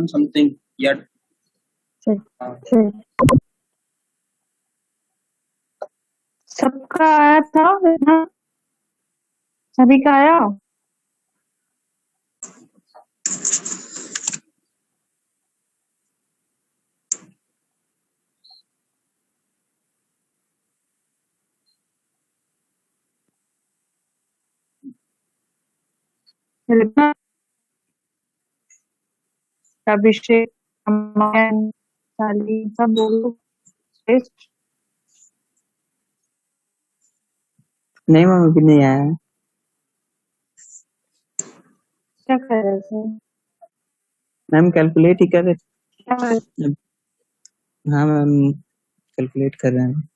happen something yet. सबका आया था इतना, सभी का आया। अभिषेक, साली सब बोलो। नहीं मैम अभी नहीं आया। क्या कर रहे थे मैम कैलकुलेट ही कर रहे। क्या कर रहे? हाँ मैम कैलकुलेट कर रहे हैं।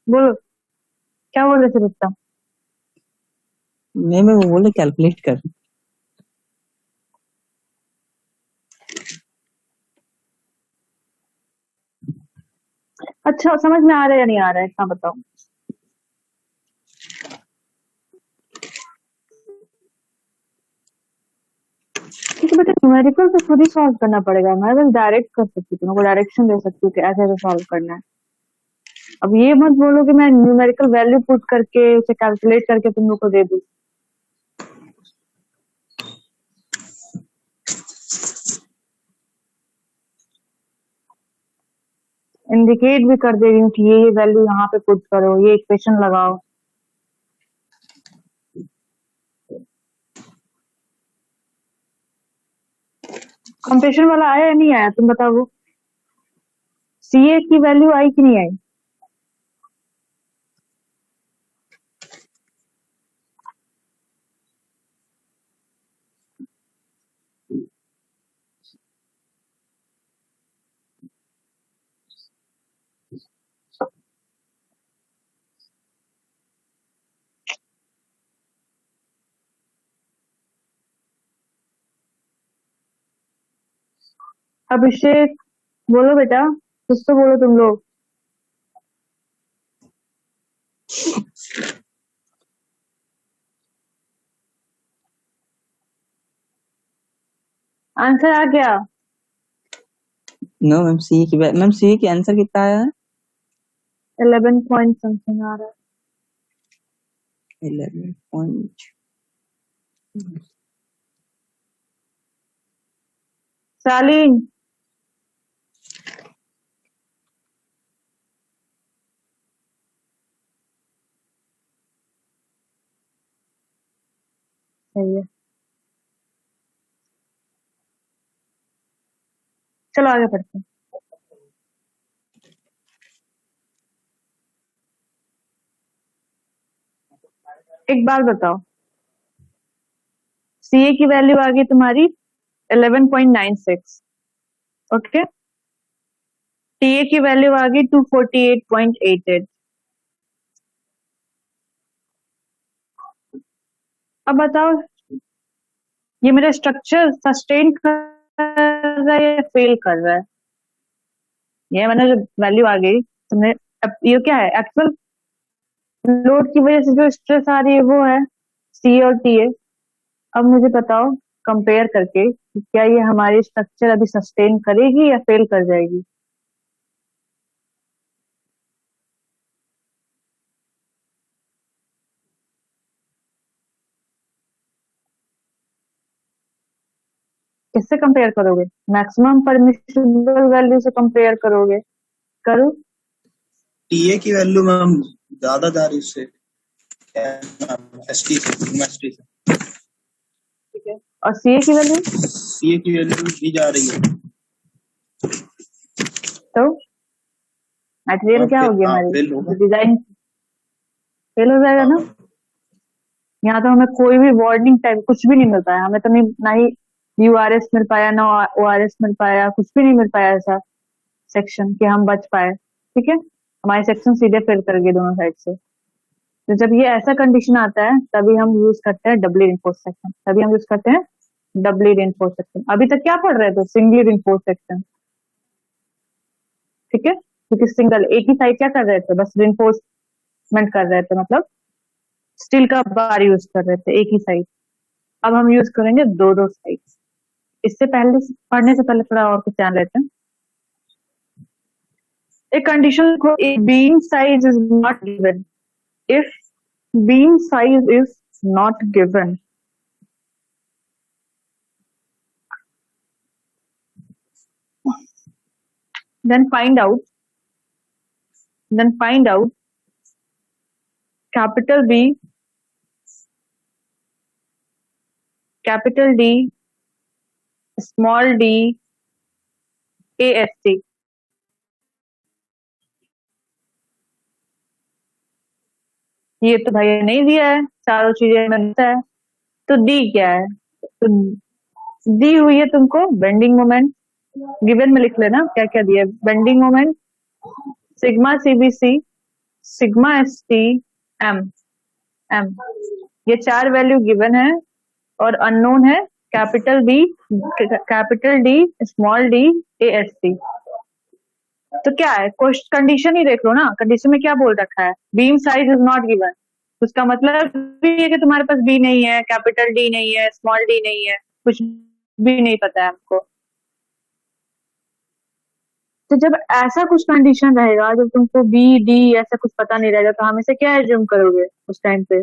बोलो क्या बोल रहे थे रुकता। नहीं मैं वो बोले कैलकुलेट कर। अच्छा समझ में आ रहा है या नहीं आ रहा है इतना बताओ। क्योंकि बेटा न्यूमेरिकल तो खुद ही सॉल्व करना पड़ेगा। मैं बस डायरेक्ट कर सकती हूँ, तुमको डायरेक्शन दे सकती हूँ कि ऐसे ऐसे सॉल्व करना है। अब ये मत बोलो कि मैं न्यूमेरिकल वैल्यू पुट करके उसे कैलकुलेट करके तुम लोग को दे दूँ। इंडिकेट भी कर दे रही हूँ कि ये वैल्यू यहाँ पे पुट करो, ये इक्वेशन लगाओ। कंपेशन वाला आया या नहीं आया तुम बताओ। सीए की वैल्यू आई कि नहीं आई। अभिषेक बोलो बेटा, कुछ तो बोलो तुम लोग। आंसर आ गया। नो मैम सी की आंसर कितना आया है। 11 पॉइंट समथिंग आ रहा है। 11 पॉइंट। सालीन सही है, चलो आगे बढ़ते हैं। एक बात बताओ, सीए की वैल्यू आ गई तुम्हारी 11.96, ओके। टीए की वैल्यू आ गई 248.88। अब बताओ ये मेरा स्ट्रक्चर सस्टेन कर रहा है या फेल कर रहा है। ये मैंने जो वैल्यू आ गई तुमने, अब ये क्या है, एक्चुअल लोड की वजह से जो स्ट्रेस आ रही है वो है सी और टीए। अब मुझे बताओ कंपेयर करके कि क्या ये हमारी स्ट्रक्चर अभी सस्टेन करेगी या फेल कर जाएगी। किससे कंपेयर करोगे, मैक्सिमम परमिसिबल वैल्यू से कंपेयर करोगे। करो टीए की वैल्यू मैम ज्यादा जा रही उससे, एसटी से। ठीक है, और सीए की वैल्यू भी जा रही है। तो मटेरियल क्या हो गया हमारी डिजाइन फेल हो जाएगा ना। यहाँ तो हमें कोई भी वार्निंग टाइप कुछ भी नहीं मिल पाया, हमें तो नहीं, ना ही यूआरएस मिल पाया ना ओआरएस मिल पाया, कुछ भी नहीं मिल पाया ऐसा सेक्शन कि हम बच पाए। ठीक है, हमारे सेक्शन सीधे फेल कर गए दोनों साइड से। तो जब ये ऐसा कंडीशन आता है तभी हम यूज करते हैं डबली रिइंफोर्स सेक्शन, तभी हम यूज करते हैं डबली रिइंफोर्स सेक्शन। अभी तक क्या पढ़ रहे थे? सिंगली रिइंफोर्स सेक्शन, ठीक है, क्योंकि सिंगल एक ही साइड क्या कर रहे थे, बस रिइंफोर्समेंट कर रहे थे, मतलब स्टील का बार यूज कर रहे थे एक ही साइड। अब हम यूज करेंगे दो दो साइड। इससे पहले पढ़ने से पहले थोड़ा और कुछ जान लेते हैं। एक कंडीशन को, beam size is not given, if beam size is not given, then find out capital B, capital D, small d, AST। ये तो भाई नहीं दिया है, चारों चीजें मिलता है, तो दी क्या है? तो दी हुई है तुमको बेंडिंग मोमेंट, गिवन में लिख लेना क्या क्या दिया है। Bending moment sigma CBC, sigma ST, M M, ये चार वैल्यू गिवन है और अननोन है capital B, capital D, small D, AST। तो क्या है, कंडीशन ही देख लो ना, कंडीशन में क्या बोल रखा है, beam size is not given, उसका मतलब भी है कि तुम्हारे पास बी नहीं है, कैपिटल डी नहीं है, स्मॉल डी नहीं है, कुछ भी नहीं पता है हमको। तो जब ऐसा कुछ कंडीशन रहेगा, जब तुमको बी डी ऐसा कुछ पता नहीं रहेगा, तो हम इसे क्या एज्यूम करोगे उस टाइम पे?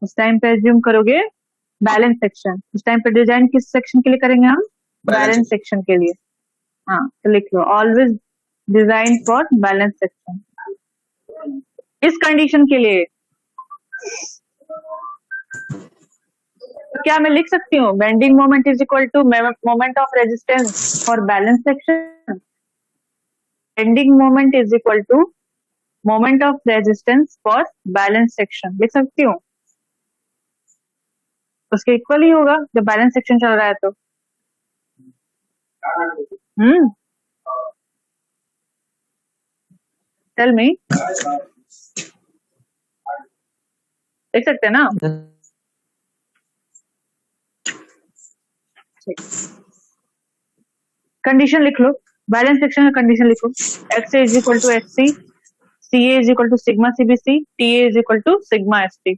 उस टाइम पे एज्यूम करोगे बैलेंस सेक्शन। उस टाइम पे डिजाइन किस सेक्शन के लिए करेंगे हम? बैलेंस सेक्शन के लिए। हाँ, तो लिख लो always design for balance section. इस कंडीशन के लिए क्या मैं लिख सकती हूँ bending moment is equal to moment of resistance for balance section? Bending moment is equal to moment of resistance for balance section लिख सकती हूँ, उसके इक्वल ही होगा जब बैलेंस सेक्शन चल रहा है तो। टेल मी, देख सकते हैं ना? कंडीशन लिख लो, बैलेंस सेक्शन का कंडीशन लिखो, X is equal to H C, C A is equal to sigma CBC, T A is equal to sigma S T.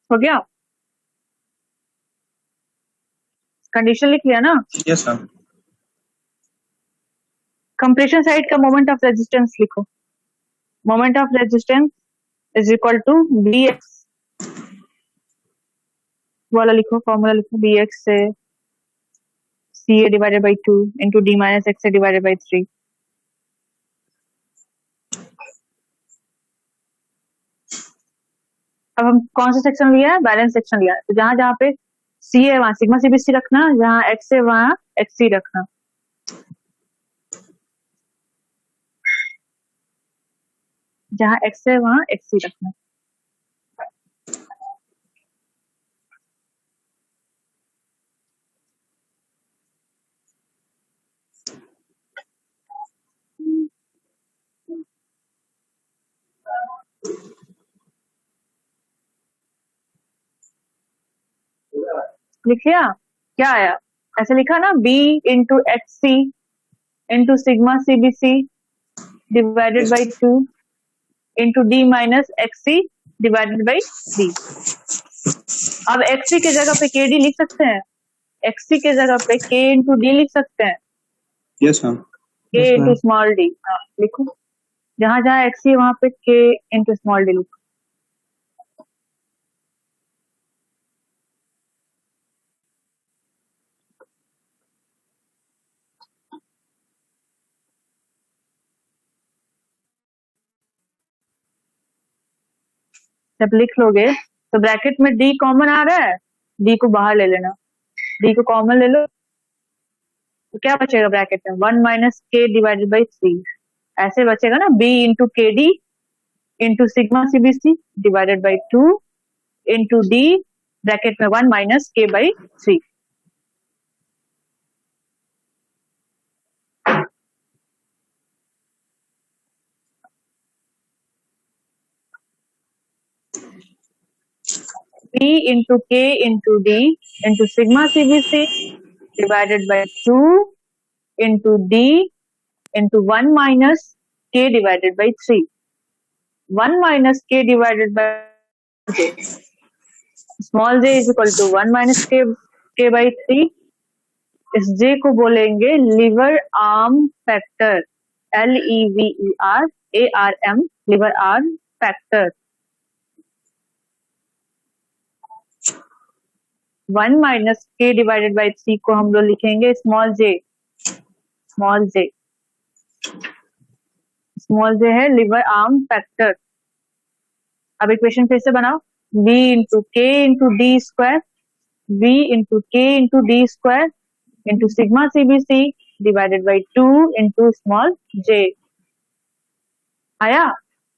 हो गया? कंडीशन लिख लिया ना? Yes ma'am. कंप्रेशन साइड का मोमेंट ऑफ रेजिस्टेंस लिखो, moment of resistance is equal to B X वाला लिखो, फॉर्मूला लिखो, बी एक्स से C A divided by 2 into D minus x A divided by 3। अब हम कौन सा सेक्शन लिया है? बैलेंस सेक्शन लिया है। तो जहां जहां पे सी है वहां सिग्मा सीबीसी रखना, जहां एक्स है वहां एक्स सी रखना। जहां एक्स है वहां एक्स सी रखना। लिख लिया? क्या आया? ऐसे लिखा ना, B into X C into sigma CBC divided by 2 into D minus X C divided by D. अब एक्स सी के जगह पे के डी लिख सकते हैं, एक्स सी के जगह पे के इंटू डी लिख सकते हैं, यस मैम। के इंटू स्मॉल डी। लिखो, जहां जहां एक्स सी वहां पे के इंटू स्मॉल डी लिखो। जब लिख लोगे तो ब्रैकेट में डी कॉमन आ रहा है, डी को बाहर ले लेना, डी को कॉमन ले लो तो क्या बचेगा ब्रैकेट में 1 माइनस के डिवाइडेड बाई 3, ऐसे बचेगा ना, बी इंटू के D into sigma CBC divided by 2 into D bracket में 1 माइनस के by 3। B into K into D into sigma CBC divided by 2 into D into 1 minus K divided by 3. 1 minus K divided by J. Small j is equal to 1 minus K by 3. इस J को बोलेंगे lever arm factor, LEVERARM, lever arm factor. 1 minus K divided by 3 को हम लोग लिखेंगे small J, small J, small J है lever arm factor. अब equation फिर से बनाओ, v into K into D square, v into K into D square into sigma CBC divided by 2 into small J. आया,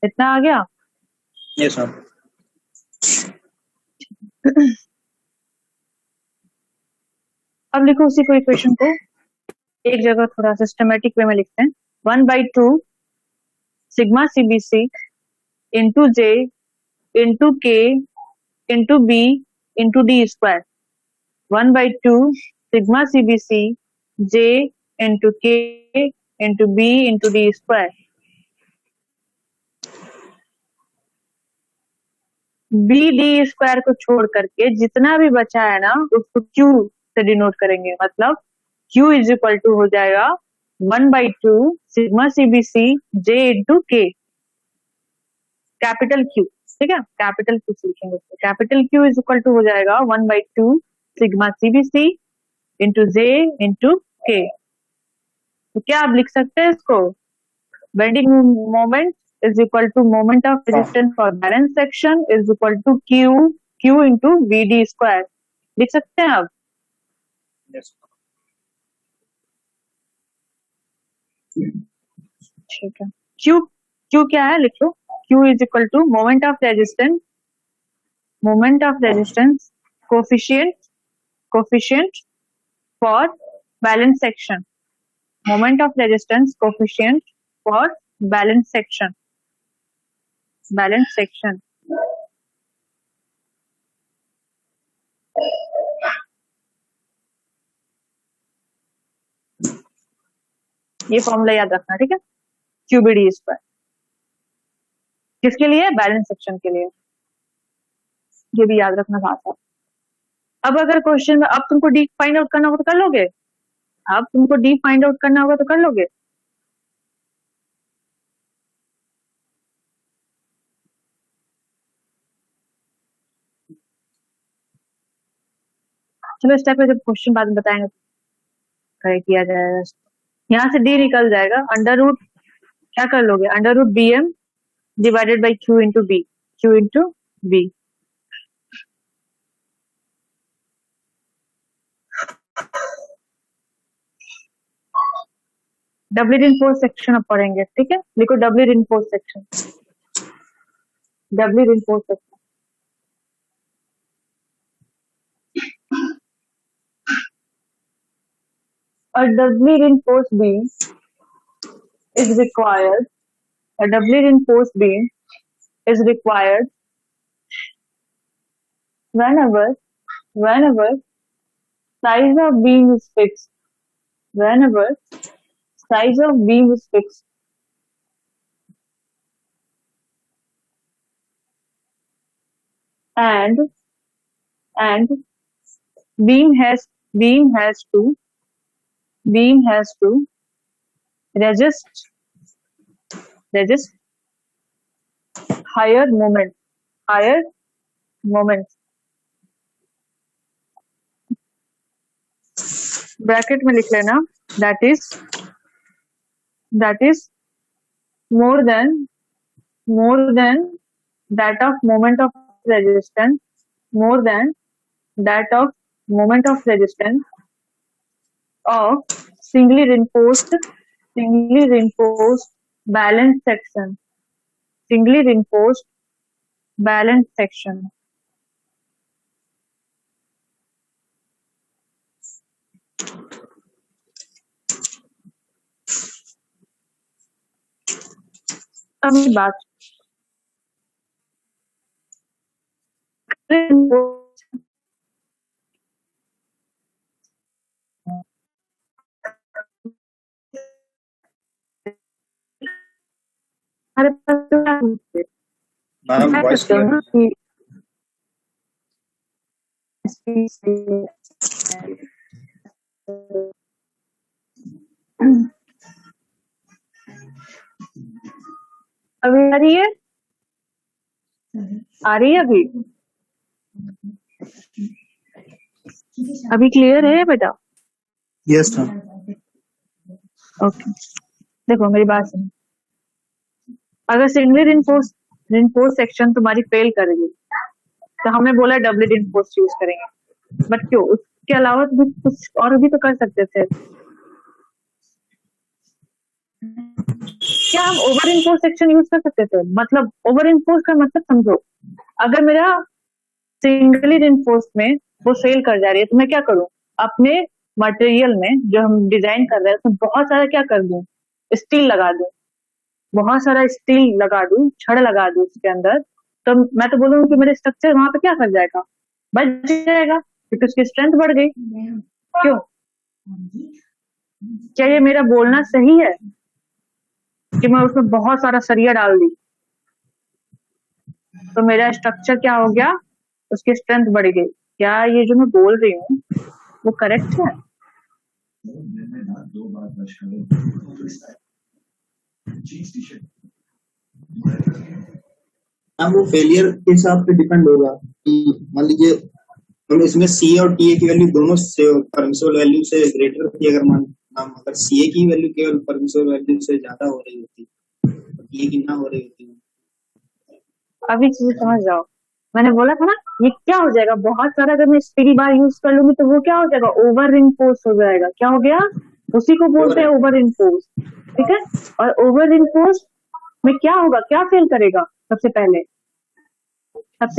इतना आ गया? Yes sir. अब लिखो उसी को, इक्वेशन को एक जगह थोड़ा सिस्टमेटिक वे में लिखते हैं। 1/2 sigma CBC into J into K into B into D square, 1/2 sigma CBC J into K into B into D square. B D square को छोड़ करके जितना भी बचा है ना उसको क्यू से डिनोट करेंगे, मतलब Q इज इक्वल टू हो जाएगा 1/2 sigma CBC J into K, capital Q, ठीक है, कैपिटल Q लिखेंगे, capital Q is equal to हो जाएगा 1/2 sigma CBC into J into K. तो क्या आप लिख सकते हैं इसको, bending moment is equal to moment of resistance for balance section is equal to Q into V D square, लिख सकते हैं आप? यस। ठीक है, Q क्या है, लिख लो, Q is equal to moment of resistance, moment of resistance coefficient for balance section, moment of resistance coefficient for balance section, balance section. ये फॉर्मूला याद रखना, ठीक है, क्यूबीडी स्क्वायर, किसके लिए, बैलेंस सेक्शन के लिए, ये भी याद रखना साथ साथ। अब अगर क्वेश्चन में अब तुमको डी फाइंड आउट करना होगा तो कर लोगे, अब तुमको डी फाइंड आउट करना होगा तो कर लोगे। चलो इस टाइप का जब क्वेश्चन बाद में बताएंगे तो किया जाएगा। यहाँ से डी निकल जाएगा, अंडर रूट क्या कर लोगे, under root B M divided by Q into B, Q into B. Doubly reinforce section अब पढ़ेंगे, ठीक है, लिखो doubly reinforce section, doubly reinforce section. A doubly reinforced beam is required. A doubly reinforced beam is required whenever size of beam is fixed. Whenever size of beam is fixed. And beam has to resist higher moment, bracket में लिख लेना, that is more than that of moment of resistance more than that of moment of resistance of singly reinforced balanced section. Singly reinforced balanced section. अब बात हमारे पास ma'am मैं voice करती हूँ ना कि अभी आ रही है अभी अभी क्लियर है बेटा? Yes ma'am. ओके, देखो मेरी बात सुनो। अगर सिंगली रिइंफोर्स सेक्शन तुम्हारी फेल करेगी तो हमने बोला डबली रिइंफोर्स यूज करेंगे, बट क्यों? उसके अलावा भी कुछ और भी तो कर सकते थे। क्या हम ओवर इन्फोर्स सेक्शन यूज कर सकते थे? मतलब ओवर इन्फोर्स का मतलब समझो, अगर मेरा सिंगली रिइंफोर्स में वो फेल कर जा रही है तो मैं क्या करूं? अपने मटेरियल में जो हम डिजाइन कर रहे हैं उसमें बहुत सारा क्या कर दूं? स्टील लगा दूं, बहुत सारा स्टील लगा दूं, छड़ लगा दूं उसके अंदर, तो मैं तो बोलूंगी कि मेरे स्ट्रक्चर वहां पे क्या कर जाएगा? बच जाएगा, क्योंकि उसकी स्ट्रेंथ बढ़ गई। क्यों? क्या ये मेरा बोलना सही है कि मैं उसमें बहुत सारा सरिया डाल दी तो मेरा स्ट्रक्चर क्या हो गया? उसकी स्ट्रेंथ बढ़ गई। क्या ये जो मैं बोल रही हूँ वो करेक्ट है? मैम वो फेलियर के हिसाब पे डिपेंड होगा कि मान लीजिए हम इसमें सी और टी ए की वैल्यू दोनों से परमिसिबल वैल्यू से ग्रेटर थी, अगर सी ए की वैल्यू केवल परमिसिबल वैल्यू से ज्यादा हो रही होती तो टी ए की ना हो रही होती। अभी चीजें समझ जाओ, मैंने बोला था ना ये क्या हो जाएगा, बहुत सारा अगर मैं स्टील बार यूज कर लूंगी तो वो क्या हो जाएगा? ओवर इन्फोर्स हो जाएगा। क्या हो गया? उसी को बोलते हैं ओवर इन्फोर्स, ठीक है? और ओवर इन्फोर्स में क्या होगा? क्या फेल करेगा? सबसे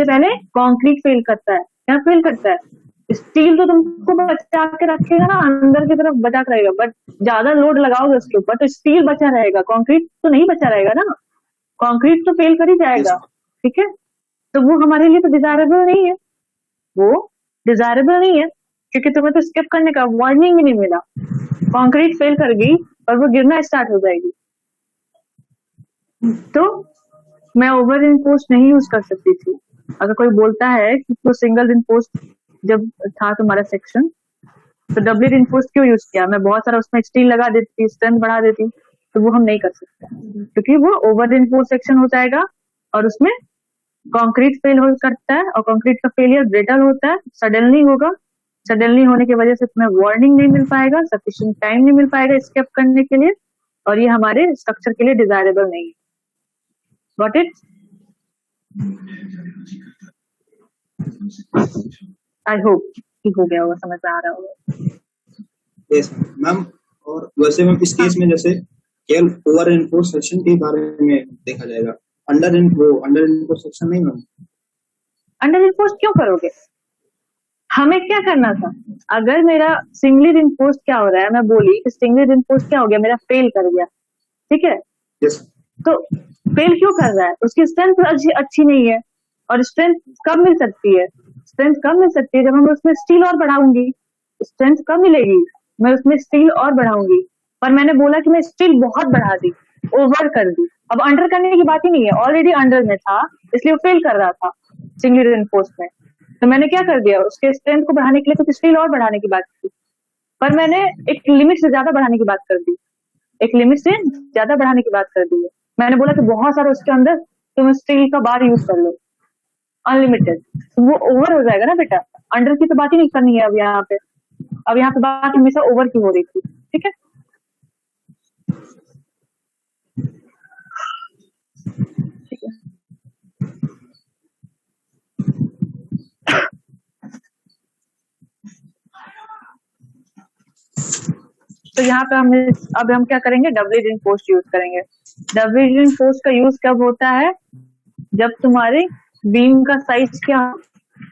पहले कंक्रीट फेल करता है। क्या फेल करता है? स्टील तो तुमको बचा के रखेगा ना, अंदर की तरफ बचा के रहेगा, बट ज्यादा लोड लगाओगे उसके ऊपर तो स्टील बचा रहेगा, कंक्रीट तो नहीं बचा रहेगा ना। कंक्रीट तो फेल कर ही जाएगा, ठीक है? तो वो हमारे लिए तो डिजायरेबल नहीं है, वो डिजायरेबल नहीं है, क्योंकि तुम्हें तो स्किप करने का वार्निंग ही नहीं मिला। कंक्रीट फेल कर गई और वो गिरना स्टार्ट हो जाएगी, तो मैं ओवर इन्फोर्स नहीं यूज कर सकती थी। अगर कोई बोलता है कि तो सिंगल इन्फोर्स जब था तुम्हारा सेक्शन तो डबल इन्फोर्स क्यों यूज किया? मैं बहुत सारा उसमें स्टील लगा देती, स्ट्रेंथ बढ़ा देती, तो वो हम नहीं कर सकते क्योंकि वो ओवर इन्फोर्स सेक्शन हो जाएगा और उसमें कंक्रीट फेल हो करता है और कंक्रीट का फेलियर ब्रिटल होता है, सडनली होगा। सडनली होने की वजह से तुम्हें वार्निंग नहीं मिल पाएगा, सफिशिएंट टाइम नहीं मिल पाएगा स्केप करने के लिए, और ये हमारे स्ट्रक्चर के लिए डिजायरेबल नहीं है। Got it? आई होप कि हो गया होगा, समझ में आ रहा होगा। Yes ma'am. और वैसे मैम इस केस में जैसे केवल ओवर इन्फोर्स सेक्शन के बारे में देखा जाएगा, अंडर इन्फोर्स सेक्शन नहीं मैम। अंडर इन्फोर्स क्यों करोगे? हमें क्या करना था? अगर मेरा सिंगली रिइंफोर्स क्या हो रहा है, मैं बोली कि सिंगली रिइंफोर्स क्या हो गया, मेरा फेल कर गया, ठीक है? यस। तो फेल क्यों कर रहा है? उसकी स्ट्रेंथ अच्छी नहीं है, और स्ट्रेंथ कब मिल सकती है? स्ट्रेंथ कब मिल सकती है? जब हम उसमें स्टील और बढ़ाऊंगी। स्ट्रेंथ कब मिलेगी? मैं उसमें स्टील और बढ़ाऊंगी, पर मैंने बोला कि मैं स्टील बहुत बढ़ा दी, ओवर कर दी। अब अंडर करने की बात ही नहीं है, ऑलरेडी अंडर में था इसलिए वो फेल कर रहा था सिंगली रिइंफोर्स में। तो मैंने क्या कर दिया? उसके स्ट्रेंथ को बढ़ाने के लिए कुछ स्टील और बढ़ाने की बात की, पर मैंने एक लिमिट से ज्यादा बढ़ाने की बात कर दी, एक लिमिट से ज्यादा बढ़ाने की बात कर दी है। मैंने बोला कि बहुत सारा उसके अंदर तुम स्टील का बार यूज कर लो अनलिमिटेड, तो वो ओवर हो जाएगा ना बेटा। अंडर की तो बात ही नहीं करनी है अब यहाँ पे। अब यहाँ पे बात हमेशा ओवर की हो रही थी, ठीक है? ठीक है, तो यहाँ पे अब हम क्या करेंगे, डबली रिइंफोर्स्ड यूज करेंगे। डबली रिइंफोर्स्ड का यूज कब होता है, जब तुम्हारी बीम का साइज क्या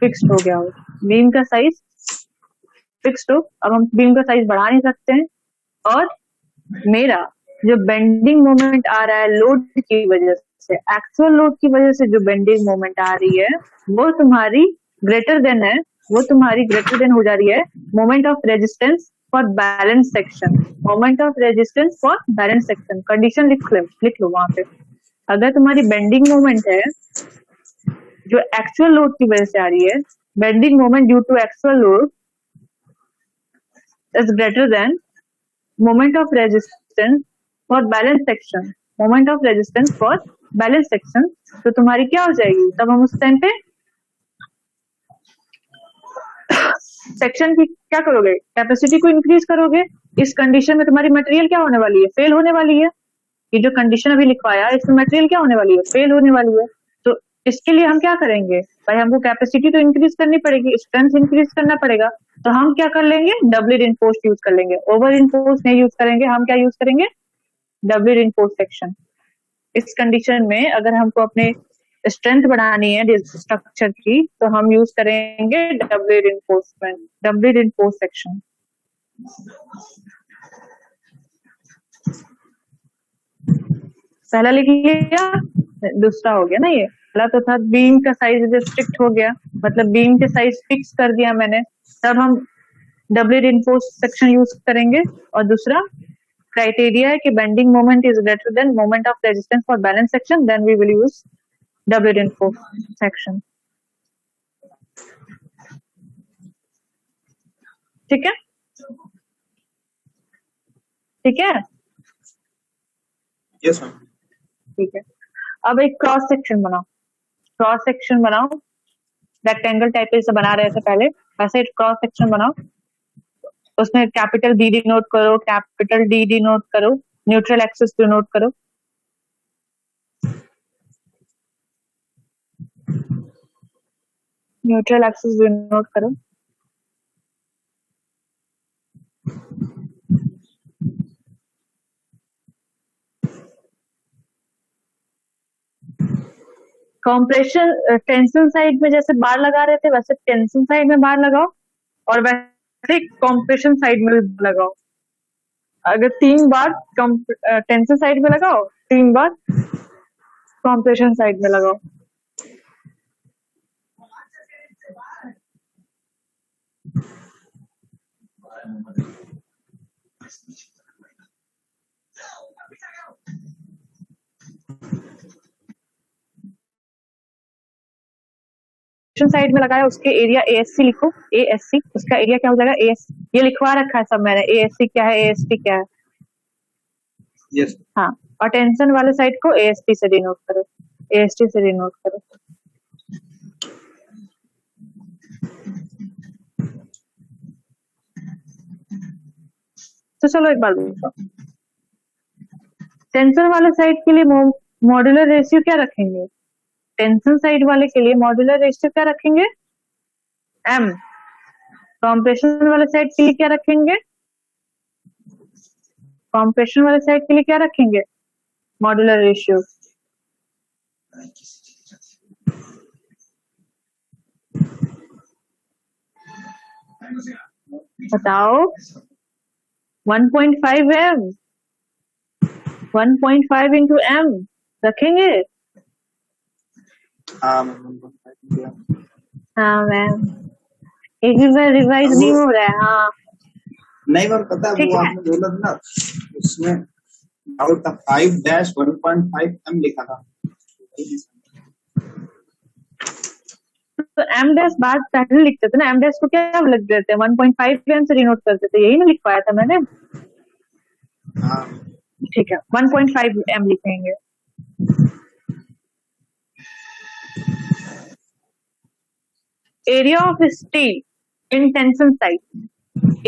फिक्स्ड हो गया हो, बीम का साइज फिक्स्ड हो। अब हम बीम का साइज बढ़ा नहीं सकते हैं, और मेरा जो बेंडिंग मोमेंट आ रहा है लोड की वजह से, एक्चुअल लोड की वजह से जो बेंडिंग मोमेंट आ रही है वो तुम्हारी ग्रेटर देन है, वो तुम्हारी ग्रेटर देन हो जा रही है moment of resistance for balance section. Moment of resistance for balance section condition लिख लो वहां पे। अगर तुम्हारी बेंडिंग मोमेंट है जो एक्चुअल लोड की वजह से आ रही है, bending moment due to actual load is greater than moment of resistance for balance section, moment of resistance for balance section, तो तुम्हारी क्या हो जाएगी, तब हम उस टाइम पे सेक्शन की क्या करोगे, कैपेसिटी को इंक्रीज करोगे। इस कंडीशन में तुम्हारी मटेरियल क्या होने वाली है, फेल होने वाली है। ये जो कंडीशन अभी लिखवाया इसमें मटेरियल क्या होने वाली है, फेल होने वाली है। तो इसके लिए हम क्या करेंगे भाई, हमको कैपेसिटी तो इंक्रीज करनी पड़ेगी, स्ट्रेंथ इंक्रीज करना पड़ेगा। तो हम क्या कर लेंगे, डबली रिइंफोर्स्ड यूज कर लेंगे, ओवर रिइंफोर्स्ड नहीं यूज करेंगे। हम क्या यूज करेंगे, डबली रिइंफोर्स्ड सेक्शन। इस कंडीशन में अगर हमको अपने स्ट्रेंथ बढ़ानी है स्ट्रक्चर की, तो हम यूज करेंगे डबली रिइंफोर्समेंट, डबली रिइंफोर्स्ड सेक्शन। पहला लिख लिया, दूसरा हो गया ना, ये पहला तो था बीम का साइज रिस्ट्रिक्ट हो गया, मतलब बीम के साइज फिक्स कर दिया मैंने, तब हम डबली रिइंफोर्स्ड सेक्शन यूज करेंगे। और दूसरा क्राइटेरिया है कि bending moment is greater than moment of resistance for balance section, then we will use doubly reinforced section. ठीक है, ठीक है, यस मैम। ठीक है। अब एक क्रॉस सेक्शन बनाओ, क्रॉस सेक्शन बनाओ, रेक्टेंगल टाइप से बना रहे थे पहले, वैसे क्रॉस सेक्शन बनाओ। उसमें कैपिटल डी डिनोट करो, कैपिटल डी डिनोट करो, न्यूट्रल एक्सिस डिनोट करो। न्यूट्रल एक्सिस डिनोट करो। कॉम्प्रेशन टेंशन साइड में जैसे बार लगा रहे थे वैसे टेंशन साइड में बार लगाओ, और वैसे कॉम्प्रेशन साइड में लगाओ। अगर 3 बार टेंशन साइड में लगाओ, 3 बार कॉम्प्रेशन साइड में लगाओ। साइड में लगाया, उसके एरिया एएससी लिखो, एएससी उसका एरिया क्या हो जाएगा, एएस, ये लिखवा रखा है सब मैंने, एएससी क्या है, एएसटी क्या है। यस। हाँ, और टेंशन वाले साइड को एएसटी से डिनोट करो, एएसटी से डिनोट करो। तो चलो एक बार देखो, टेंशन वाले साइड के लिए मॉड्यूलर रेशियो क्या रखेंगे, टेंशन साइड वाले के लिए मॉड्यूलर रेशियो क्या रखेंगे, m। कॉम्प्रेशन वाले साइड के लिए क्या रखेंगे, कॉम्प्रेशन वाले साइड के लिए क्या रखेंगे, मॉड्यूलर रेशियो। बताओ, 1.5 m, 1.5 इंटू m रखेंगे। हाँ मैम, एक भी बार रिवाइज नहीं हो रहा है। हाँ नहीं मैम, पता है वो आपने बोला था ना, उसमें डाउट था, 5-1.5 m लिखा था। तो m डैश बाद पहले लिखते थे ना, m डैश को क्या लिख देते हैं, 1.5 m से डिनोट करते थे, यही ना लिख पाया था मैंने। हाँ ठीक है, 1.5 m लिखेंगे। Area of steel in tension side,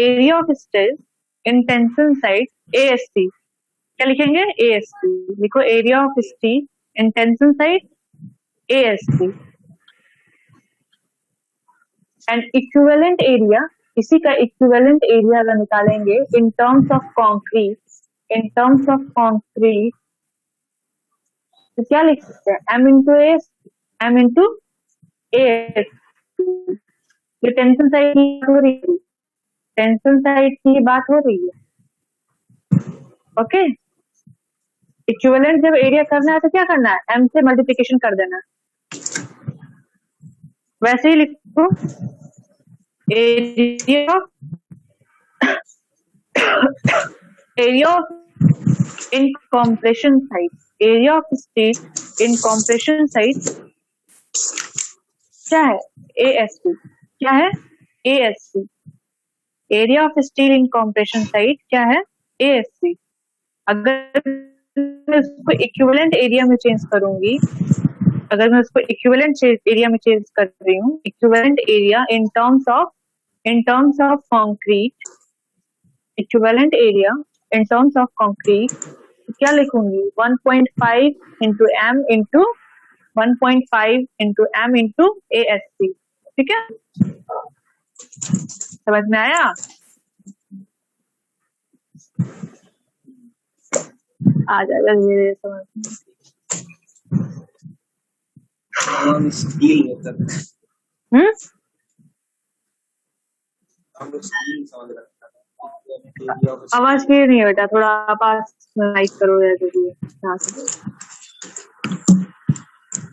area of steel in tension side AST, क्या लिखेंगे, AST लिखो, area of steel in tension side AST, and equivalent area इसी का इक्विवेलेंट एरिया अगर निकालेंगे इन टर्म्स ऑफ कंक्रीट, तो क्या लिख सकते हैं? m into S, m into S. ये टेंशन साइड की बात हो रही है, टेंशन साइड की बात हो रही है। ओके, इक्विवेलेंट जब एरिया करना है तो क्या करना है? m से मल्टीप्लिकेशन कर देना है। वैसे ही लिखो area in compression side, area of steel in compression side क्या है? ASC। क्या है? ASC। Area of steel in compression side क्या है? ASC। अगर मैं उसको इक्विवेलेंट एरिया में चेंज करूंगी, अगर मैं उसको इक्विवेलेंट एरिया में चेंज कर रही हूँ, equivalent area in terms of concrete, equivalent area in terms of concrete क्या लिखूंगी? 1.5 into m into 1.5 into m into ASC। ठीक है, समझ में आया? आ जाएगा धीरे समझ में। स्टील होता है, हम्म, हम लोग स्टील समझ रहे हैं। आवाज क्लियर नहीं है बेटा, थोड़ा पास लाइक करो जैसे कि यहाँ से।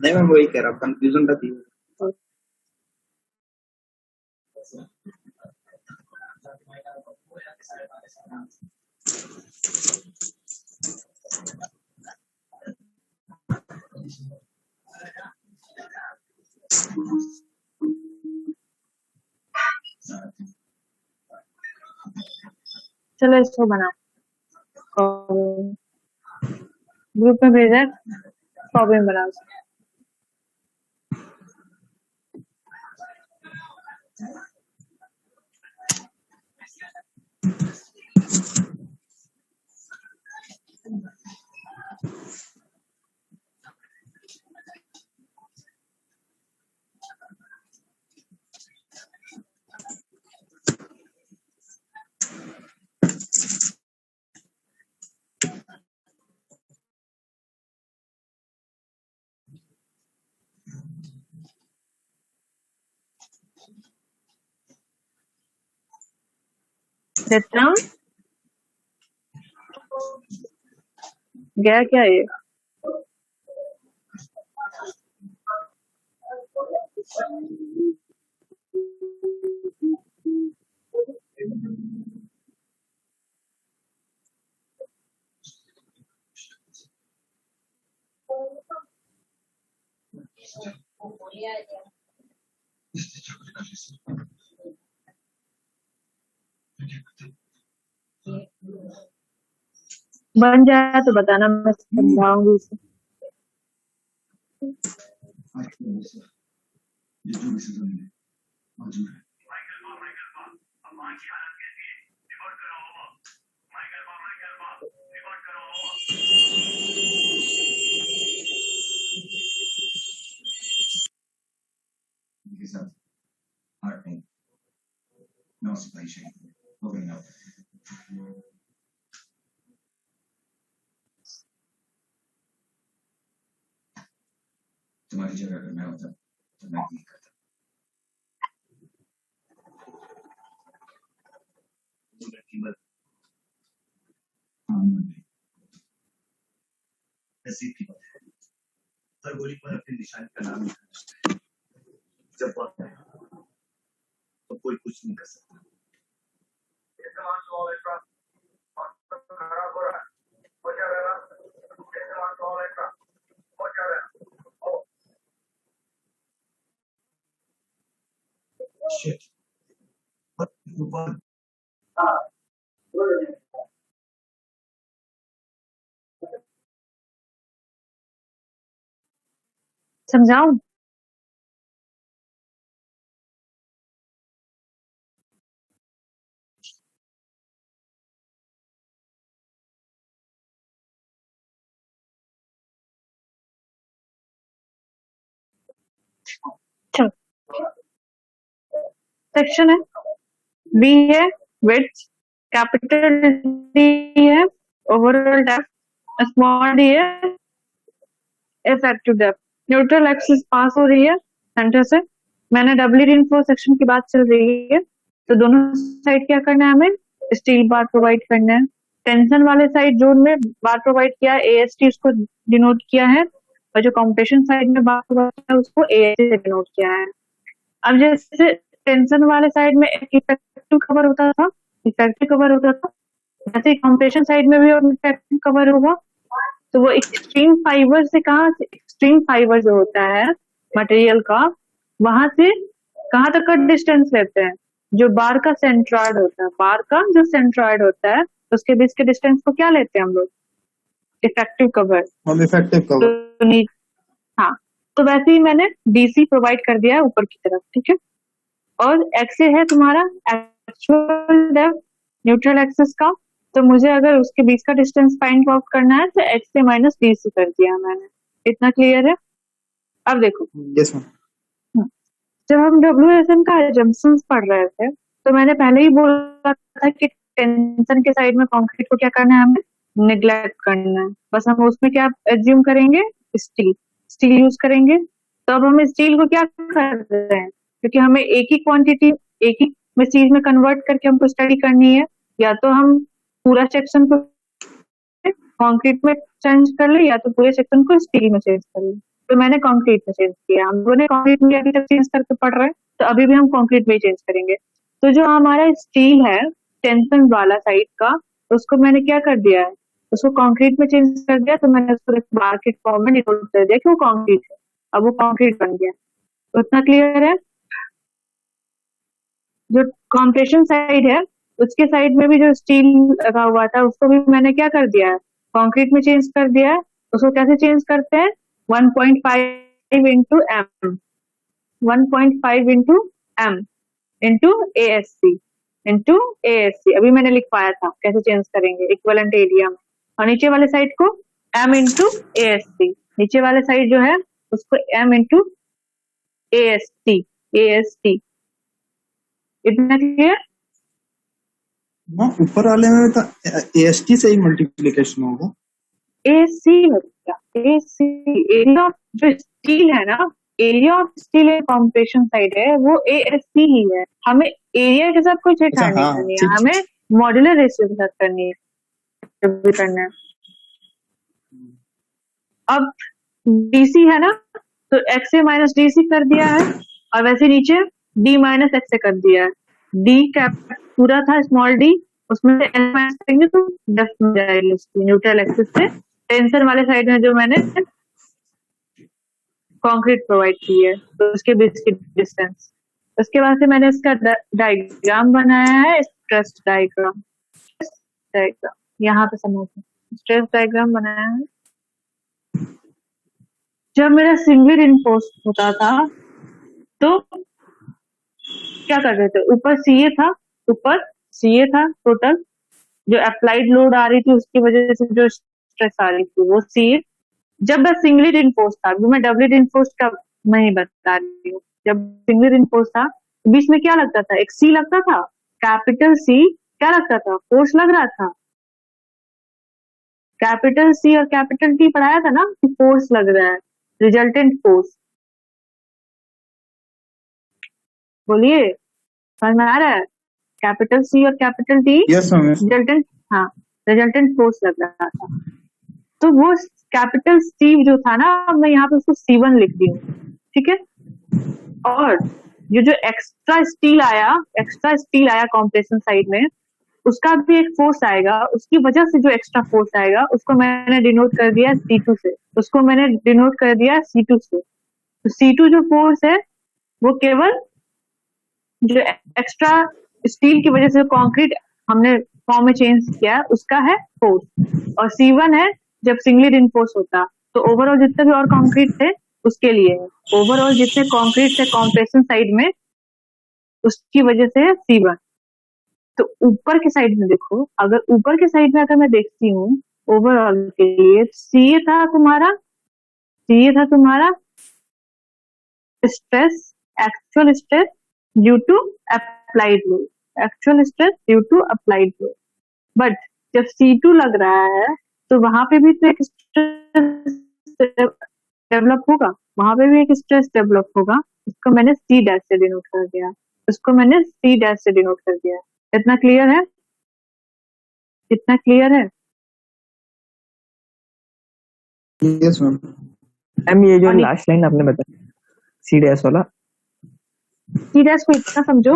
नहीं मैं वही कह रहा हूँ, कंफ्यूजन रहती है। चलो इसको बना, ग्रुप में भेजा, प्रॉब्लम बना। देता गया क्या ये? बन जाए तो बताना, मैं समझाऊंगी इसे। तुम्हारी जगह अगर मैं होता तो मैं नहीं करता। नसीब की बात है, हर गोली पर अपनी निशानी का नाम लिखा है। जब वक्त है तो कोई कुछ नहीं कर सकता। Shit. What? समझाऊं? चलो, सेक्शन है बी है विड्थ, कैपिटल डी है ओवरऑल डेप्थ, स्मॉल डी है effective depth. Neutral axis pass हो रही है सेंटर से। मैंने डबली रीइंफोर्स सेक्शन की बात चल रही है, तो दोनों साइड क्या करना है, हमें स्टील बार प्रोवाइड करना है। टेंशन वाले साइड जोन में बार प्रोवाइड किया है, AST उसको डिनोट किया है, और जो कॉम्प्रेशन साइड में बार प्रोवाइड किया है उसको AST से डिनोट किया है। अब जैसे टेंशन वाले साइड में इफेक्टिव कवर होता था, वैसे कॉम्प्रेशन साइड में भी और इफेक्टिव कवर होगा। तो वो एक्सट्रीम फाइबर से एक्सट्रीम फाइबर जो होता है मटेरियल का, वहां से कहाँ तक का डिस्टेंस लेते हैं, जो बार का सेंट्रॉइड होता है, बार का जो सेंट्रॉइड होता है उसके बीच के डिस्टेंस को क्या लेते हैं हम लोग, इफेक्टिव कवर। हम इफेक्टिव कवर तो हाँ, तो वैसे ही मैंने DC प्रोवाइड कर दिया है ऊपर की तरफ, ठीक है। और XA है तुम्हारा एक्चुअल डेप्थ न्यूट्रल एक्सिस का, तो मुझे अगर उसके बीच का डिस्टेंस फाइंड आउट करना है तो XA माइनस DC कर दिया मैंने। इतना क्लियर है? अब देखो, यस मैम। जब हम WSN का एजम्पशंस पढ़ रहे थे तो मैंने पहले ही बोला था कि टेंशन के साइड में कंक्रीट को क्या करना है, हमें निग्लेक्ट करना है। बस हम उसमें क्या एज्यूम करेंगे, स्टील यूज करेंगे। तो अब हम स्टील को क्या कर रहे हैं, क्योंकि हमें एक ही क्वांटिटी एक ही में चीज में कन्वर्ट करके हमको स्टडी करनी है, या तो हम पूरा सेक्शन को कंक्रीट में चेंज कर ले या तो पूरे सेक्शन को स्टील में चेंज कर ले। तो मैंने कंक्रीट में चेंज किया। हम दोनों कंक्रीट में अभी तक चेंज करके पढ़ रहे हैं, तो अभी भी हम कंक्रीट में ही चेंज करेंगे। तो जो हमारा स्टील है टेंशन वाला साइड का, उसको मैंने क्या कर दिया है, उसको कंक्रीट में चेंज कर दिया। तो मैंने उसको एक मार्केट फॉर्म में डिनोट कर दिया कि वो कंक्रीट है, अब वो कंक्रीट बन गया। तो इतना क्लियर है? जो कॉम्प्रेशन साइड है उसके साइड में भी जो स्टील लगा हुआ था उसको भी मैंने क्या कर दिया है, कंक्रीट में चेंज कर दिया है। उसको कैसे चेंज करते हैं, 1.5 into M 1.5 into M into ASC अभी मैंने लिख पाया था कैसे चेंज करेंगे इक्विवेलेंट एरिया में। और नीचे वाले साइड को m इंटू ASC, नीचे वाले साइड जो है उसको m इंटू AST। इतना क्लियर? हाँ, ऊपर वाले में तो AST से ही मल्टीप्लिकेशन होगा। AC एरिया ऑफ जो स्टील है ना, area of steel compression side है वो ASC ही है। हमें एरिया के साथ कोई छेड़छाड़ नहीं करनी है, हमें मॉड्यूलर रेशियो के साथ करनी है, जब भी करना है। अब DC है ना, तो XA माइनस DC कर दिया है, और वैसे नीचे D माइनस XA कर दिया है। D कैप पूरा था स्मॉल d, उसमें से L माइनस करेंगे तो डेप्थ मिल जाएगी उसकी न्यूट्रल एक्सिस से। टेंशन वाले साइड में जो मैंने कंक्रीट प्रोवाइड की है तो उसके बीच की डिस्टेंस। उसके बाद से मैंने इसका डायग्राम बनाया है, स्ट्रेस डायग्राम यहाँ पे समझो, स्ट्रेस डायग्राम बनाया है। जब मेरा सिंगल रिइंफोर्स होता था तो क्या कर रहे थे, ऊपर CA था टोटल, जो अप्लाइड लोड आ रही थी उसकी वजह से जो स्ट्रेस आ रही थी वो CA। जब मैं सिंगली रिइंफोर्स था, अभी मैं डबली रिइंफोर्स का नहीं बता रही हूँ, जब सिंगली रिइंफोर्स था बीच में क्या लगता था, एक C लगता था, कैपिटल C क्या लगता था, फोर्स लग रहा था। कैपिटल C और कैपिटल T पढ़ाया था ना कि फोर्स लग रहा है, रिजल्टेंट फोर्स। बोलिए, समझ में आ रहा है? कैपिटल C और कैपिटल T रिजल्टेंट, हाँ रिजल्टेंट फोर्स लग रहा था। तो वो कैपिटल C जो था ना, मैं यहाँ पे उसको C1 लिख दी हूँ, ठीक है। और जो एक्स्ट्रा स्टील आया कॉम्प्रेशन साइड में, उसका भी एक फोर्स आएगा, उसकी वजह से जो एक्स्ट्रा फोर्स आएगा उसको मैंने डिनोट कर दिया C2 से, तो C2 जो फोर्स है वो केवल जो एक्स्ट्रा स्टील की वजह से कंक्रीट हमने फॉर्म में चेंज किया उसका है फोर्स। और C1 है जब सिंगली रिइंफोर्स होता, तो ओवरऑल जितने भी और कंक्रीट थे उसके लिए है, ओवरऑल जितने कंक्रीट थे कॉम्प्रेशन साइड में उसकी वजह से है C1। तो ऊपर के साइड में देखो, अगर ऊपर के साइड में अगर मैं देखती हूँ ओवरऑल के लिए, CA था तुम्हारा stress, actual stress due to applied load, actual stress due to applied load. But जब C2 लग रहा है तो वहां पे भी तो एक स्ट्रेस डेवलप होगा, वहां पे भी एक स्ट्रेस डेवलप होगा। इसको मैंने C डैश से डिनोट कर दिया, उसको मैंने C डैश से डिनोट कर दिया। इतना क्लियर है? इतना क्लियर है? Yes ma'am. मैम ये जो और लास्ट लाइन आपने बताया सी डैश वाला, C डैश को इतना समझो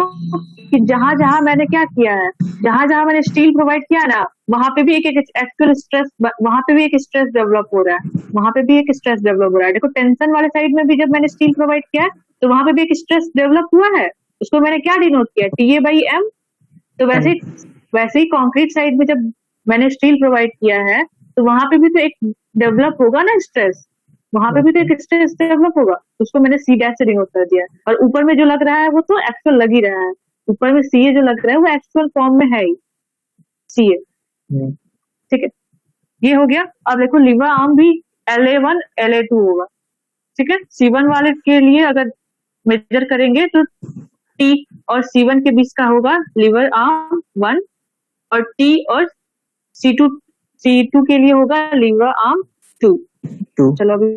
कि जहां जहां मैंने क्या किया है, जहां जहां मैंने स्टील प्रोवाइड किया ना, वहां पे भी एक एक्चुअल स्ट्रेस, वहां पे भी एक स्ट्रेस डेवलप हो रहा है, वहां पे भी एक स्ट्रेस डेवलप हो रहा है। देखो टेंशन वाले साइड में भी जब मैंने स्टील प्रोवाइड किया तो वहां पे भी एक स्ट्रेस डेवलप हुआ है, उसको मैंने क्या डिनोट किया, TA/M। तो वैसे ही कंक्रीट साइड में जब मैंने स्टील प्रोवाइड किया है तो वहां पे भी तो एक डेवलप होगा ना स्ट्रेस, वहां पे भी तो एक स्ट्रेस डेवलप होगा, उसको मैंने C डैश से डिनोट कर दिया। और ऊपर में जो लग रहा है वो तो एक्चुअल लग ही रहा है, ऊपर में CA जो लग रहा है वो एक्चुअल फॉर्म में है ही CA। ठीक है, ये हो गया। अब देखो लीवर आर्म भी LA1 LA2 होगा। ठीक है, C1 वाले के लिए अगर मेजर करेंगे तो T और C1 के बीच का होगा लीवर आर्म 1, और T और C2 के लिए होगा लीवर आर्म 2। चलो अभी